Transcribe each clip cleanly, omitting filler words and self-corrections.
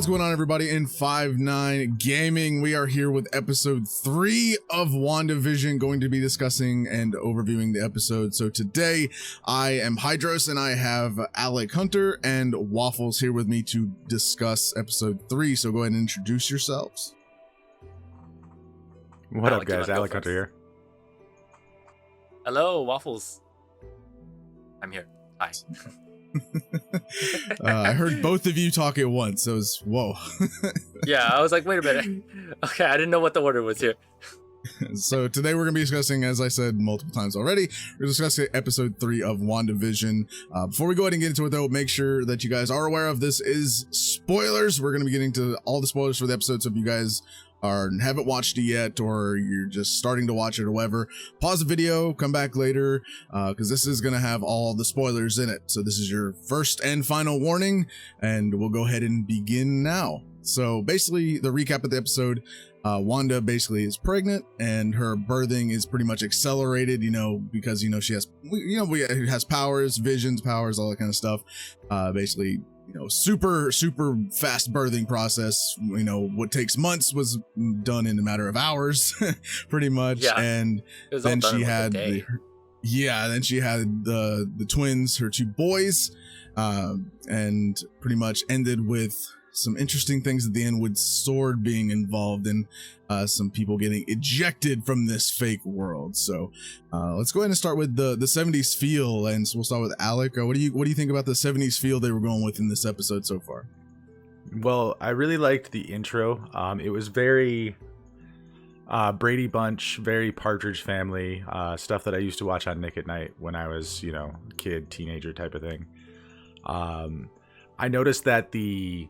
What's going on, everybody? In 5-9 Gaming, we are here with episode 3 of WandaVision, going to be discussing and overviewing the episode. So today, I am Hydros, and I have Alec Hunter and Waffles here with me to discuss episode 3. So go ahead and introduce yourselves. What up, guys? Alec Hunter here. Hello, Waffles. I'm here. Hi. I heard both of you talk at once. So it was, whoa. Yeah, I was like, wait a minute. Okay, I didn't know what the order was here. So today we're going to be discussing, as I said multiple times already, we're discussing episode 3 of WandaVision. Before we go ahead and get into it, though, make sure that you guys are aware of this is spoilers. We're going to be getting to all the spoilers for the episode, so if you guys haven't watched it yet, or you're just starting to watch it or whatever, pause the video, come back later, because this is going to have all the spoilers in it. So this is your first and final warning, and we'll go ahead and begin now. So basically, the recap of the episode, Wanda basically is pregnant, and her birthing is pretty much accelerated, because, she has powers, visions, powers, all that kind of stuff. Basically, super fast birthing process. What takes months was done in a matter of hours, pretty much. Yeah, and then she had then she had the twins, her 2 boys, and pretty much ended with some interesting things at the end, with Sword being involved and some people getting ejected from this fake world. So let's go ahead and start with the 70s feel, and so we'll start with Alec. What do you think about the 70s feel they were going with in this episode so far? Well, I really liked the intro. It was very Brady Bunch, very Partridge Family, stuff that I used to watch on Nick at Night when I was, kid, teenager type of thing. I noticed that the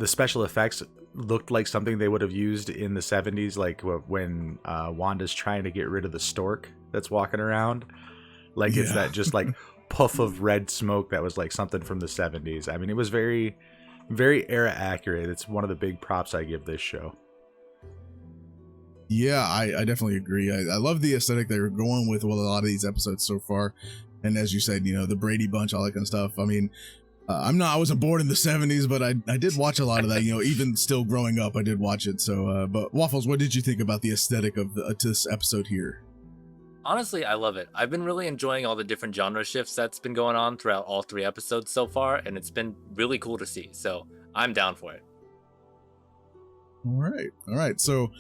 special effects looked like something they would have used in the 70s, like when Wanda's trying to get rid of the stork that's walking around. Like, it's that just like puff of red smoke that was like something from the 70s. I mean, it was very, very era accurate. It's one of the big props I give this show. Yeah, I definitely agree. I love the aesthetic they were going with a lot of these episodes so far. And as you said, the Brady Bunch, all that kind of stuff. I mean, I wasn't born in the 70s, but I did watch a lot of that, even still growing up, I did watch it. So, but Waffles, what did you think about the aesthetic of this episode here? Honestly, I love it. I've been really enjoying all the different genre shifts that's been going on throughout all 3 episodes so far, and it's been really cool to see. So I'm down for it. All right. So,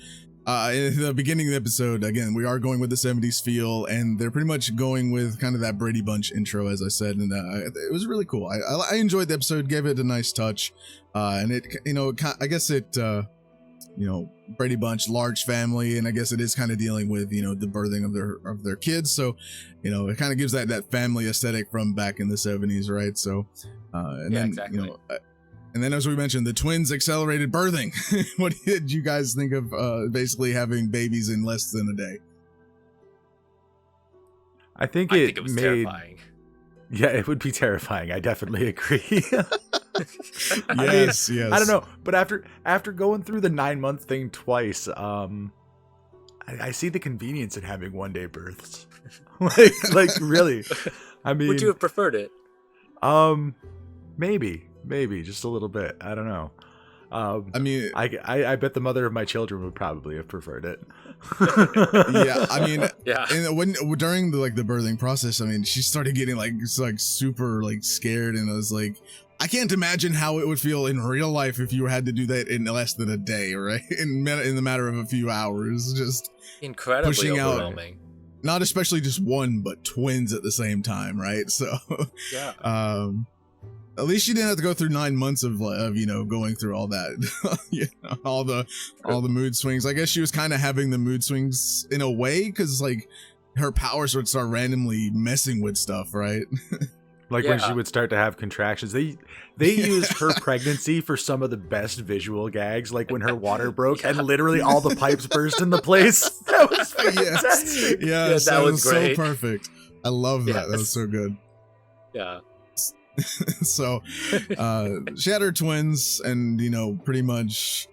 in the beginning of the episode, again, we are going with the 70s feel, and they're pretty much going with kind of that Brady Bunch intro, as I said, and it was really cool. I enjoyed the episode, gave it a nice touch, and it, I guess it, Brady Bunch, large family, and I guess it is kind of dealing with, the birthing of their kids, so, it kind of gives that family aesthetic from back in the 70s, right? So, and then, exactly. And then, as we mentioned, the twins accelerated birthing. What did you guys think of basically having babies in less than a day? I think it was made... terrifying. Yeah, it would be terrifying. I definitely agree. Yes. I don't know, but after going through the 9-month thing twice, I see the convenience in having 1-day births. like really. I mean, would you have preferred it? Maybe just a little bit. I don't know. I mean, I bet the mother of my children would probably have preferred it. Yeah, I mean, yeah. And during the birthing process, I mean, she started getting super scared, and I was like, I can't imagine how it would feel in real life if you had to do that in less than a day, right? In the matter of a few hours, just incredibly pushing overwhelming. Not especially just one, but twins at the same time, right? So, yeah. At least she didn't have to go through 9 months of going through all that, all the mood swings. I guess she was kind of having the mood swings in a way, because her powers would start randomly messing with stuff, right? When she would start to have contractions. They used her pregnancy for some of the best visual gags, like when her water broke and literally all the pipes burst into place. That was fantastic. Yes, that was great. So perfect. I love that. Yes. That was so good. Yeah. So she had her twins, and pretty much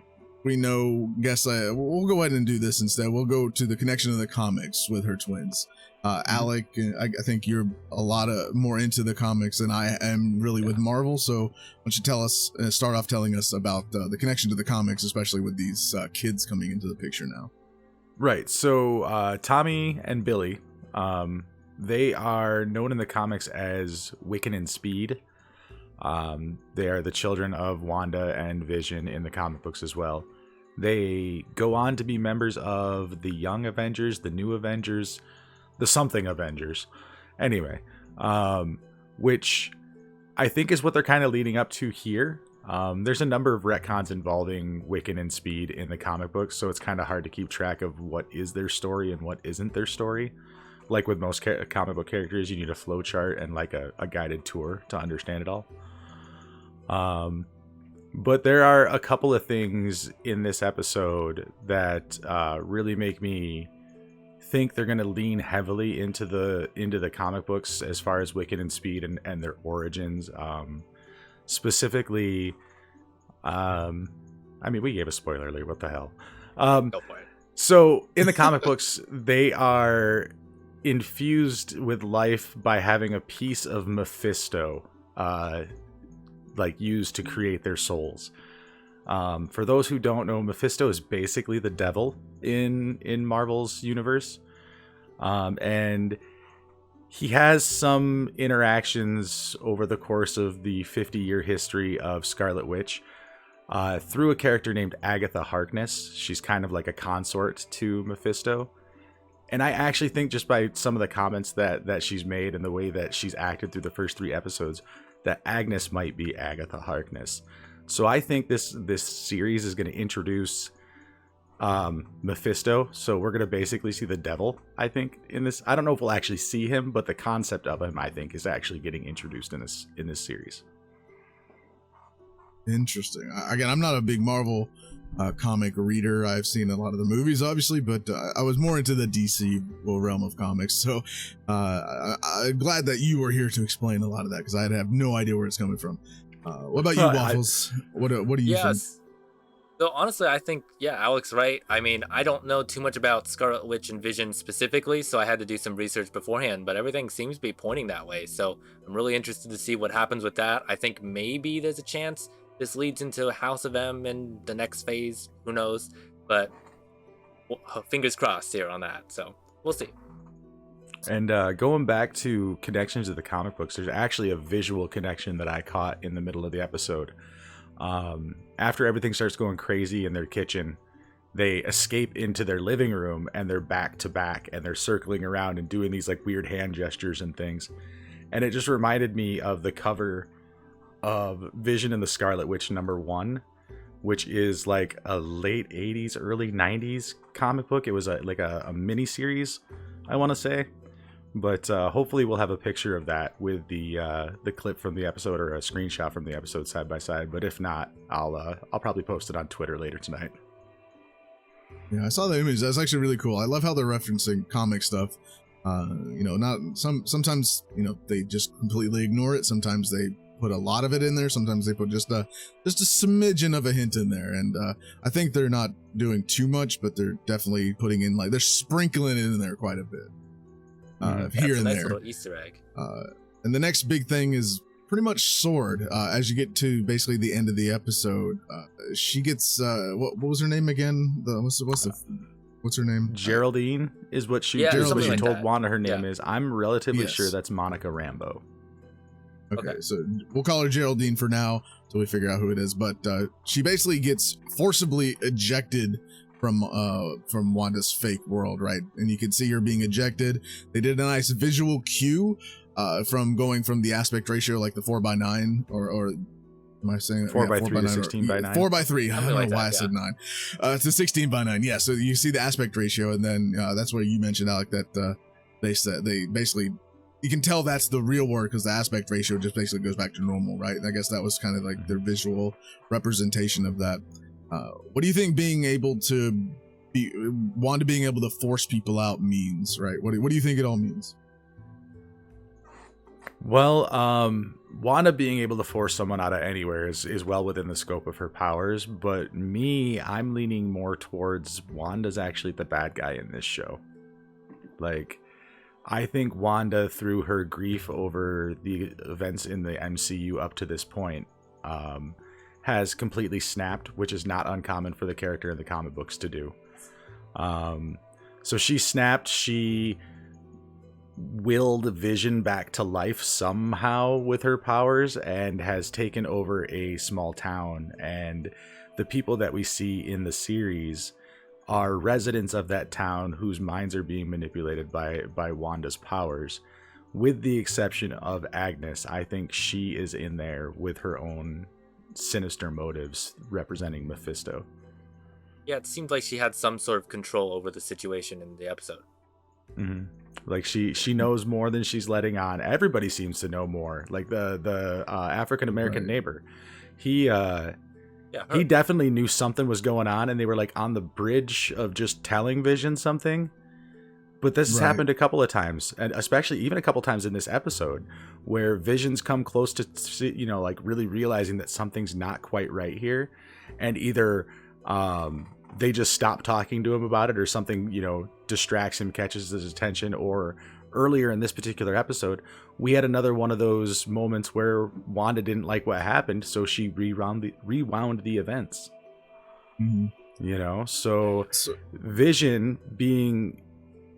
we know, we'll go ahead and do this instead. We'll go to the connection of the comics with her twins. Alec, I think you're a lot more into the comics than I am really with Marvel. So why don't you tell us, start off telling us about the connection to the comics, especially with these kids coming into the picture now. Right. So Tommy and Billy, they are known in the comics as Wiccan and Speed. They are the children of Wanda and Vision in the comic books as well. They go on to be members of the Young Avengers, the New Avengers, the Something Avengers. Anyway, which I think is what they're kind of leading up to here. There's a number of retcons involving Wiccan and Speed in the comic books, so it's kind of hard to keep track of what is their story and what isn't their story. Like with most comic book characters, you need a flow chart and like a guided tour to understand it all. But there are a couple of things in this episode that really make me think they're going to lean heavily into the comic books as far as Wiccan and Speed and their origins. Specifically, I mean, we gave a spoiler alert. What the hell? Go for it. So in the comic books, they are infused with life by having a piece of Mephisto like used to create their souls. For those who don't know, Mephisto is basically the devil in Marvel's universe. And he has some interactions over the course of the 50-year history of Scarlet Witch through a character named Agatha Harkness. She's kind of like a consort to Mephisto. And I actually think just by some of the comments that she's made and the way that she's acted through the first 3 episodes, that Agnes might be Agatha Harkness. So I think this series is going to introduce Mephisto. So we're going to basically see the devil, I think, in this. I don't know if we'll actually see him, but the concept of him, I think, is actually getting introduced in this series. Interesting. Again, I'm not a big Marvel comic reader. I've seen a lot of the movies, obviously, but I was more into the DC realm of comics. So I'm glad that you were here to explain a lot of that, because I have no idea where it's coming from. What about you, Waffles? What do you think? So honestly, I think, Alec's right. I mean, I don't know too much about Scarlet Witch and Vision specifically, so I had to do some research beforehand, but everything seems to be pointing that way. So I'm really interested to see what happens with that. I think maybe there's a chance this leads into House of M in the next phase. Who knows? But fingers crossed here on that. So we'll see. And going back to connections to the comic books, there's actually a visual connection that I caught in the middle of the episode. After everything starts going crazy in their kitchen, they escape into their living room and they're back to back and they're circling around and doing these like weird hand gestures and things. And it just reminded me of the cover of Vision and the Scarlet Witch #1, which is like a late 80s, early 90s comic book. It was like a mini series, I want to say. But hopefully we'll have a picture of that with the clip from the episode or a screenshot from the episode side by side. But if not, I'll probably post it on Twitter later tonight. Yeah, I saw the image. That's actually really cool. I love how they're referencing comic stuff. Sometimes they just completely ignore it. Sometimes they put a lot of it in there. Sometimes they put just a smidgen of a hint in there. And I think they're not doing too much, but they're definitely putting in they're sprinkling it in there quite a bit. Here and nice there. Little Easter egg. And the next big thing is pretty much Sword. As you get to basically the end of the episode, she gets what was her name again? What's her name? Geraldine is what she like told that. Wanda her name is. I'm relatively Yes. sure that's Monica Rambeau. Okay, so we'll call her Geraldine for now until we figure out who it is. But she basically gets forcibly ejected from Wanda's fake world, right? And you can see her being ejected. They did a nice visual cue from going from the aspect ratio, like the 4:9, or am I saying 4:3 to 16:9? 4:3. I don't know like why that, I said 9. To 16:9. Yeah. So you see the aspect ratio, and then that's where you mentioned, Alec, that they said they basically. You can tell that's the real word because the aspect ratio just basically goes back to normal, right? I guess that was kind of like their visual representation of that. What do you think Wanda being able to force people out means, right? What do you think it all means? Well, Wanda being able to force someone out of anywhere is well within the scope of her powers, but I'm leaning more towards Wanda's actually the bad guy in this show. Like, I think Wanda, through her grief over the events in the MCU up to this point, has completely snapped, which is not uncommon for the character in the comic books to do. So she snapped, she willed Vision back to life somehow with her powers and has taken over a small town, and the people that we see in the series are residents of that town whose minds are being manipulated by Wanda's powers, with the exception of Agnes. I think she is in there with her own sinister motives representing Mephisto. Yeah, it seemed like she had some sort of control over the situation in the episode. Mm-hmm. Like she knows more than she's letting on. Everybody seems to know more. Like the African American neighbor, he definitely knew something was going on, and they were like on the bridge of just telling Vision something. But this has happened a couple of times, and especially even a couple times in this episode, where Vision's come close to, like really realizing that something's not quite right here, and either they just stop talking to him about it, or something, distracts him, catches his attention. Or earlier in this particular episode, we had another one of those moments where Wanda didn't like what happened, so she rewound the events. Mm-hmm. So Vision being,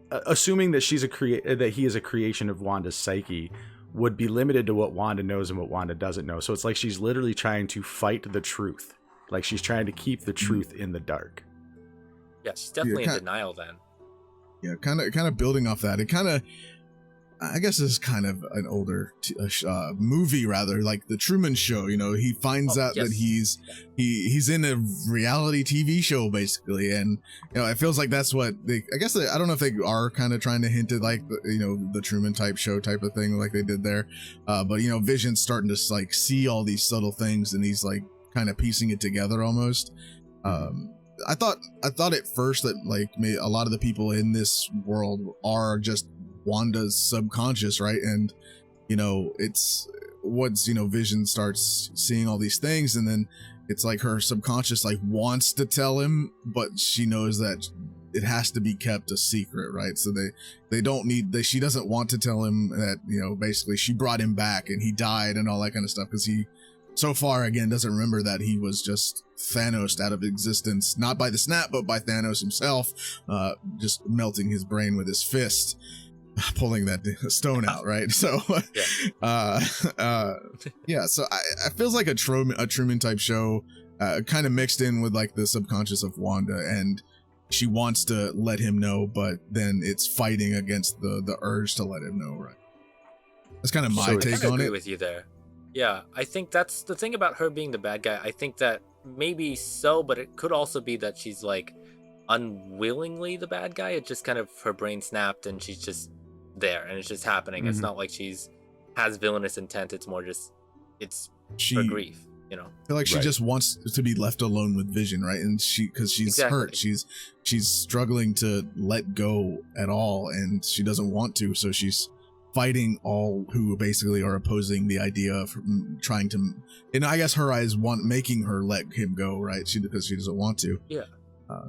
assuming that that he is a creation of Wanda's psyche, would be limited to what Wanda knows and what Wanda doesn't know. So it's like she's literally trying to fight the truth. Like she's trying to keep the truth in the dark. Yeah, she's definitely in denial then. Yeah, kind of building off that. It kind of, I guess this is kind of an older movie, rather, like the Truman Show. He finds out that he's in a reality TV show, basically, and it feels like that's what I guess I don't know if they are kind of trying to hint at, like the Truman type show type of thing, like they did there. But Vision's starting to like see all these subtle things, and he's like kind of piecing it together almost. I thought at first that like a lot of the people in this world are just Wanda's subconscious, right? And it's once Vision starts seeing all these things, and then it's like her subconscious like wants to tell him, but she knows that it has to be kept a secret, right? So she doesn't want to tell him that basically she brought him back and he died and all that kind of stuff, because he so far again doesn't remember that he was just Thanos out of existence, not by the snap but by Thanos himself, just melting his brain with his fist, pulling that stone out, right? So so I feels like a Truman type show, kind of mixed in with like the subconscious of Wanda, and she wants to let him know, but then it's fighting against the urge to let him know, right? That's kind of my take on it. I agree with you there. Yeah, I think that's the thing about her being the bad guy. I think that maybe so, but it could also be that she's like unwillingly the bad guy. It just kind of, her brain snapped and she's just there and it's just happening. It's not like has villainous intent. It's more just, her grief, I feel like she just wants to be left alone with Vision, right? And because she's hurt, she's struggling to let go at all, and she doesn't want to, so she's fighting all who basically are opposing the idea of trying to, and I guess her eyes making her let him go, right? Because she doesn't want to. Yeah.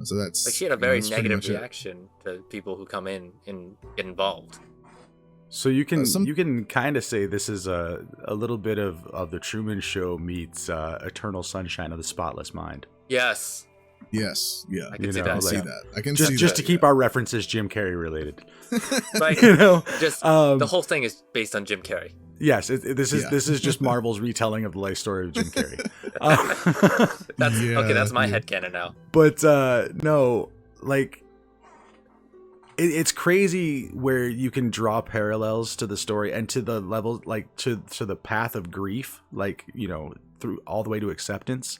So that's like she had a very negative reaction to people who come in and get involved. So you can kind of say this is a little bit of the Truman Show meets Eternal Sunshine of the Spotless Mind. Yes. Yes, yeah, I can see that. I can see that. Just to keep our references Jim Carrey related. Like, the whole thing is based on Jim Carrey. Yes, this is just Marvel's retelling of the life story of Jim Carrey. That's my headcanon now. But no, like it's crazy where you can draw parallels to the story and to the level, like to the path of grief, like through all the way to acceptance.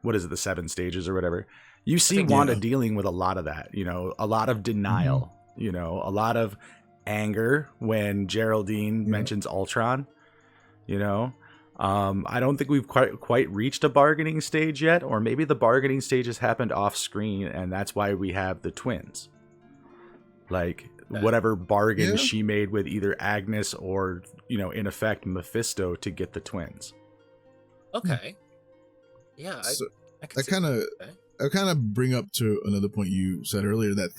What is it, the 7 stages or whatever? You see Wanda dealing with a lot of that, a lot of denial, a lot of anger when Geraldine mentions Ultron, I don't think we've quite reached a bargaining stage yet, or maybe the bargaining stage has happened off screen and that's why we have the twins. like whatever bargain Yeah. she made with either Agnes or, in effect, Mephisto to get the twins. Okay. Yeah, So I can I see kind of that. Okay. I kind of bring up to another point you said earlier that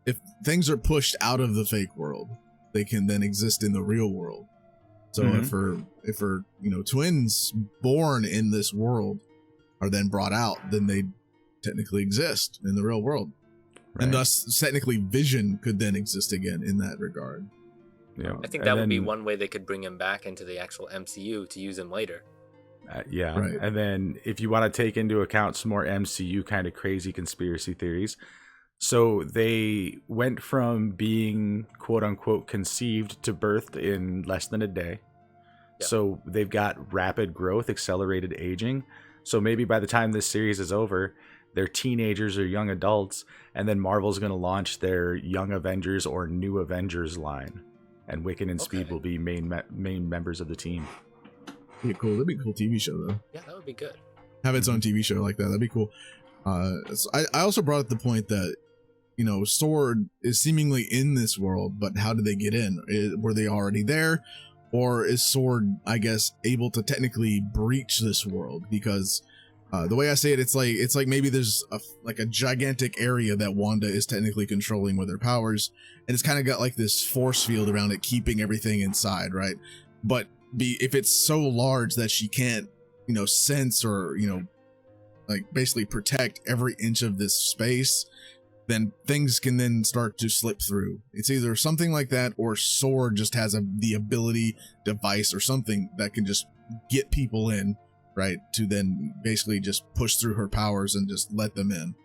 if things are pushed out of the fake world, they can then exist in the real world. So if her twins born in this world are then brought out, then they technically exist in the real world. Right. And thus technically Vision could then exist again in that regard. Yeah. I think that would be one way they could bring him back into the actual MCU to use him later. Yeah. Right. And then if you want to take into account some more MCU kind of crazy conspiracy theories, so they went from being quote unquote conceived to birthed in less than a day. Yeah. So they've got rapid growth, accelerated aging. So maybe by the time this series is over, they're teenagers or young adults, and then Marvel's going to launch their Young Avengers or New Avengers line, and Wiccan and Speed will be main members of the team. That'd be a cool TV show though. Yeah, that would be good. Have its own TV show like that. That'd be cool. So I also brought up the point that Sword is seemingly in this world, but how did they get in? Were they already there, or is Sword, I guess, able to technically breach this world? Because the way I say it, it's like maybe there's a gigantic area that Wanda is technically controlling with her powers, and it's kind of got like this force field around it, keeping everything inside, right? But if it's so large that she can't, sense or like basically protect every inch of this space, then things can then start to slip through. It's either something like that, or Sword just has the ability, device, or something that can just get people in, right, to then basically just push through her powers and just let them in.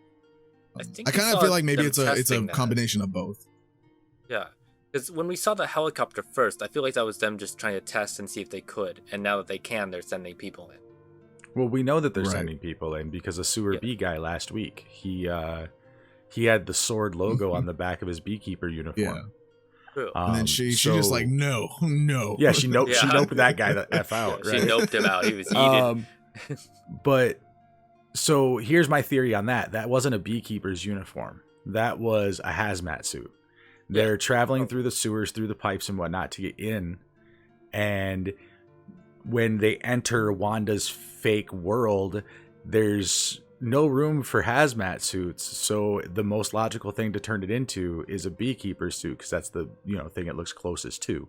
I kind of feel like maybe it's a combination of both. Yeah, because when we saw the helicopter first, I feel like that was them just trying to test and see if they could, and now that they can, they're sending people in. Well, we know that they're sending people in because a sewer bee guy last week, he had the Sword logo on the back of his beekeeper uniform. Yeah. True. And then she just like, no. Yeah, she noped that guy the F out. Yeah, right? She noped him out. He was eaten. But so here's my theory on that. That wasn't a beekeeper's uniform. That was a hazmat suit. They're traveling through the sewers, through the pipes and whatnot to get in. And when they enter Wanda's fake world, there's no room for hazmat suits. So the most logical thing to turn it into is a beekeeper suit, because that's the thing it looks closest to.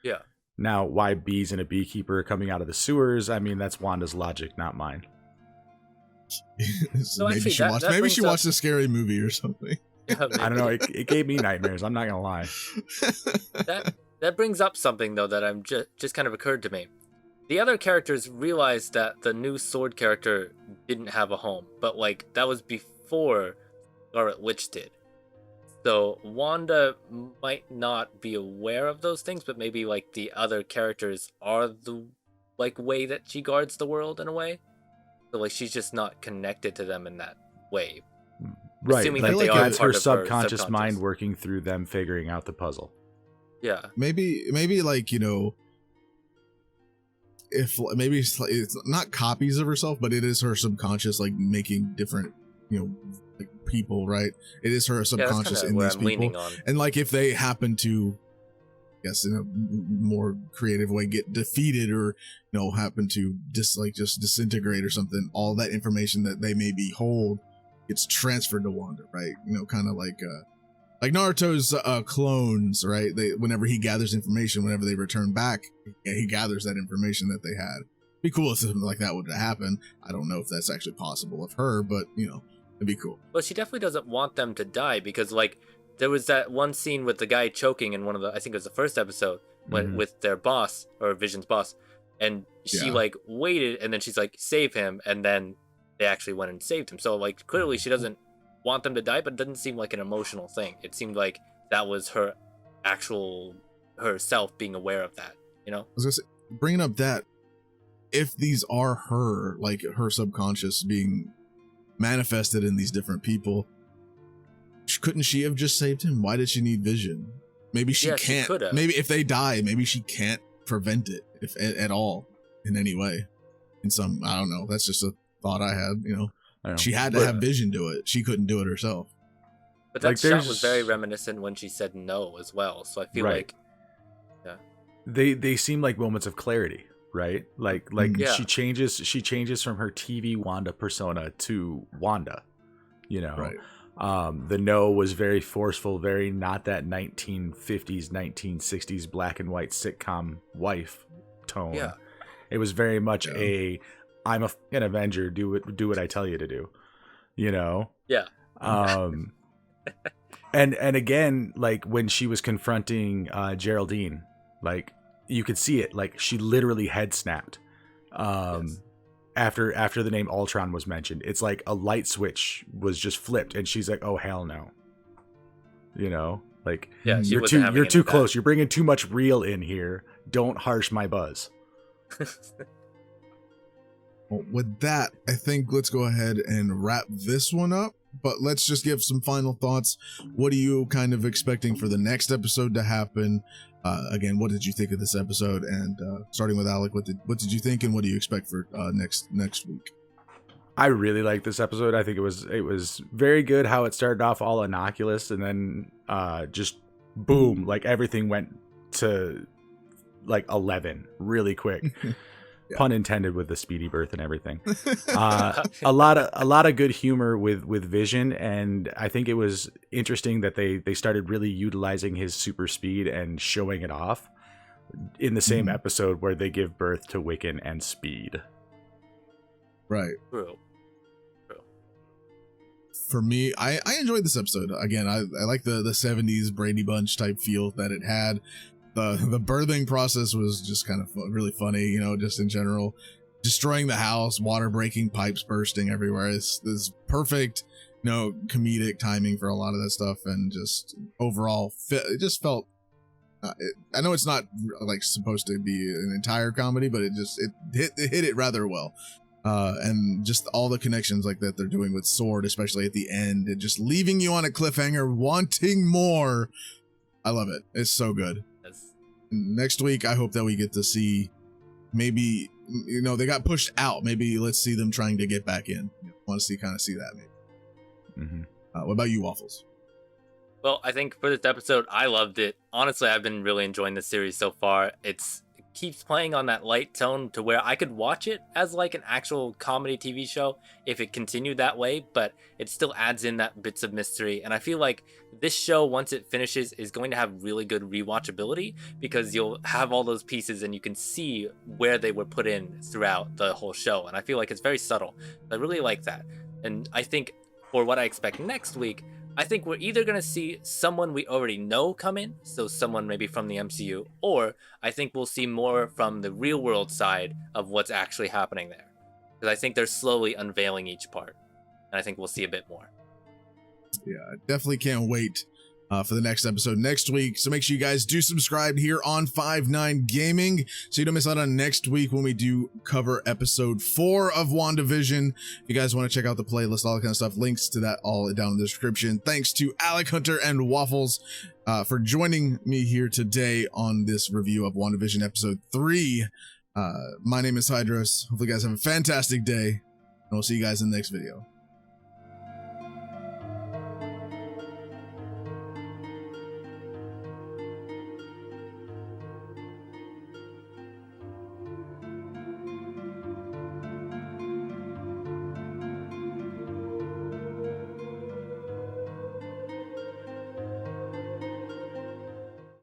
Yeah. Now, why bees and a beekeeper coming out of the sewers? I mean, that's Wanda's logic, not mine. So maybe she watched a scary movie or something. Yeah, I don't know. It gave me nightmares. I'm not gonna lie. That brings up something though that I'm just kind of occurred to me. The other characters realized that the new Sword character didn't have a home, but like that was before Scarlet Witch did. So Wanda might not be aware of those things, but maybe like the other characters are the way that she guards the world in a way. So like she's just not connected to them in that way. Right. Assuming Like that they are that's part her of subconscious mind working through them figuring out the puzzle. Yeah. Maybe like, if maybe it's not copies of herself, but it is her subconscious, like making different, like people, right? It is her subconscious in these people. And like if they happen to, I guess in a more creative way, get defeated or happen to just disintegrate or something, all that information that they maybe hold gets transferred to Wanda, right? Kind of like Naruto's clones, right? Whenever he gathers information, whenever they return back, he gathers that information that they had. Be cool if something like that would happen. I don't know if that's actually possible of her, but it'd be cool. Well, she definitely doesn't want them to die because like there was that one scene with the guy choking in one of the, I think it was the first episode, when with their boss or Vision's boss, and she like waited and then she's like save him, and then they actually went and saved him. So like clearly she doesn't want them to die, but it doesn't seem like an emotional thing. It seemed like that was her actual herself being aware of that, I was gonna say, bringing up that if these are her, like her subconscious being manifested in these different people, couldn't she have just saved him? Why did she need Vision? Maybe she can't. Maybe if they die, maybe she can't prevent it if at all in any way. In some, I don't know. That's just a thought I had. She had to have Vision do it. She couldn't do it herself. But that Like, shot was very there's reminiscent when she said no as well. So I feel right. like, yeah, They seem like moments of clarity, right? Like yeah, she changes from her TV Wanda persona to Wanda, you know. Right. The no was very forceful, very not that 1950s 1960s black and white sitcom wife tone. yeah, It was very much Yeah. I'm an Avenger, do what I tell you to do, you know. yeah, um and again, like when she was confronting Geraldine, like you could see it, like she literally head snapped yes, after the name Ultron was mentioned. It's like a light switch was just flipped and she's like, oh hell no, you know, like yeah. She you're wasn't too having you're any too of that. close, you're bringing too much real in here, don't harsh my buzz. Well, with that, I think let's go ahead and wrap this one up. But let's just give some final thoughts. What are you kind of expecting for the next episode to happen? Again, what did you think of this episode? And starting with Alec, what did you think, and what do you expect for next week? I really liked this episode. I think it was very good how it started off all innocuous and then just boom, like everything went to like 11 really quick. Yeah. Pun intended with the speedy birth and everything. A lot of good humor with Vision, and I think it was interesting that they started really utilizing his super speed and showing it off in the same episode where they give birth to Wiccan and Speed. Right. True. For me, I enjoyed this episode. Again, I like the 70s Brady Bunch type feel that it had. The birthing process was just kind of really funny, you know, just in general. Destroying the house, water breaking, pipes bursting everywhere. This perfect, you know, comedic timing for a lot of that stuff, and just overall, it just felt. I know it's not like supposed to be an entire comedy, but it hit it rather well. And just all the connections like that they're doing with Sword, especially at the end, and just leaving you on a cliffhanger, wanting more. I love it. It's so good. Yes. Next week, I hope that we get to see, maybe, you know, they got pushed out. Maybe let's see them trying to get back in. Want to see that maybe. What about you, Waffles? Well, I think for this episode, I loved it. Honestly, I've been really enjoying the series so far. It keeps playing on that light tone to where I could watch it as like an actual comedy TV show if it continued that way, but it still adds in that bits of mystery. And I feel like this show, once it finishes, is going to have really good rewatchability because you'll have all those pieces and you can see where they were put in throughout the whole show. And I feel like it's very subtle. I really like that. And I think for what I expect next week, I think we're either going to see someone we already know come in, so someone maybe from the MCU, or I think we'll see more from the real world side of what's actually happening there. Because I think they're slowly unveiling each part, and I think we'll see a bit more. Yeah, I definitely can't wait for the next episode next week. So make sure you guys do subscribe here on 5-9 Gaming so you don't miss out on next week when we do cover episode 4 of WandaVision. If you guys want to check out the playlist, all that kind of stuff, links to that all down in the description. Thanks to Alec Hunter and Waffles for joining me here today on this review of WandaVision episode 3. My name is Hydros. Hopefully you guys have a fantastic day, and we'll see you guys in the next video.